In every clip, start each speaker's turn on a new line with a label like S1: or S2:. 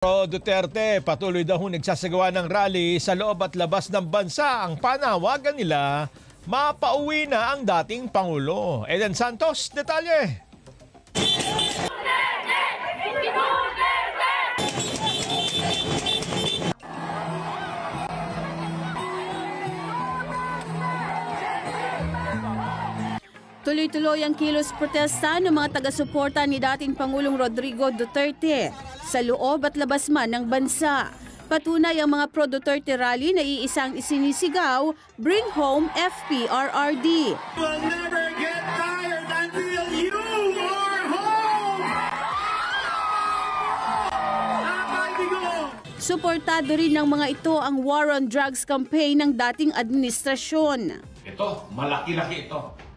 S1: Duterte patuloy daw nagsasagawa ng rally sa loob at labas ng bansa. Ang panawagan nila, mapauwi na ang dating Pangulo. Eden Santos, detalye.
S2: Tuloy-tuloy ang kilos protesta ng mga taga-suporta ni dating Pangulong Rodrigo Duterte sa loob at labas man ng bansa. Patunay ang mga pro-Duterte rally na iisang isinisigaw, Bring Home FPRRD.
S3: We'll never get tired until you are home!
S2: Suportado rin ng mga ito ang War on Drugs campaign ng dating administrasyon.
S4: Ito, malaki-laki ito.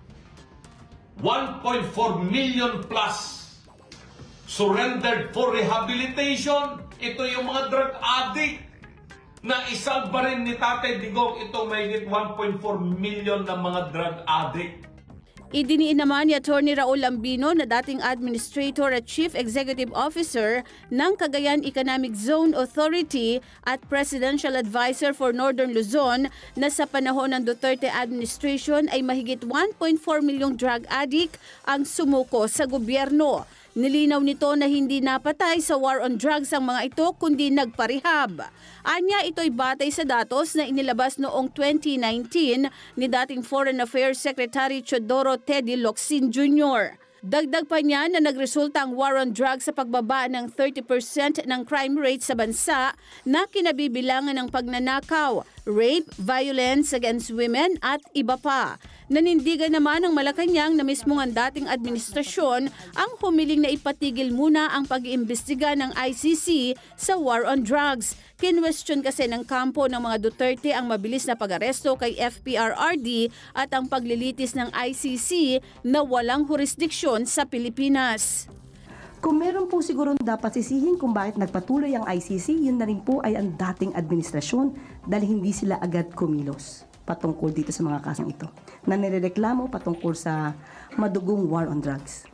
S4: 1.4 million plus surrendered for rehabilitation. Ito yung mga drug addict na isalba rin ni Tatay Digong. Ito may 1.4 million na mga drug addict.
S2: Idiniin naman ni Atty. Raul Lambino na dating Administrator at Chief Executive Officer ng Cagayan Economic Zone Authority at Presidential Advisor for Northern Luzon na sa panahon ng Duterte administration ay mahigit 1.4 milyong drug addict ang sumuko sa gobyerno. Nilinaw nito na hindi napatay sa war on drugs ang mga ito kundi nagparehab. Anya ito'y batay sa datos na inilabas noong 2019 ni dating Foreign Affairs Secretary Teodoro Teddy Locsin Jr. Dagdag pa niya na nagresulta ang war on drugs sa pagbaba ng 30% ng crime rate sa bansa na kinabibilangan ng pagnanakaw, rape, violence against women at iba pa. Nanindigan naman ng Malacanang na mismo ang dating administrasyon ang humiling na ipatigil muna ang pag-iimbestiga ng ICC sa war on drugs. Kinwestiyon kasi ng kampo ng mga Duterte ang mabilis na pag-aresto kay FPRRD at ang paglilitis ng ICC na walang jurisdiksyon sa Pilipinas.
S5: Kung meron po siguro dapat sisihin kung bakit nagpatuloy ang ICC, yun na rin po ay ang dating administrasyon dahil hindi sila agad kumilos patungkol dito sa mga kasong ito na nirereklamo patungkol sa madugong war on drugs.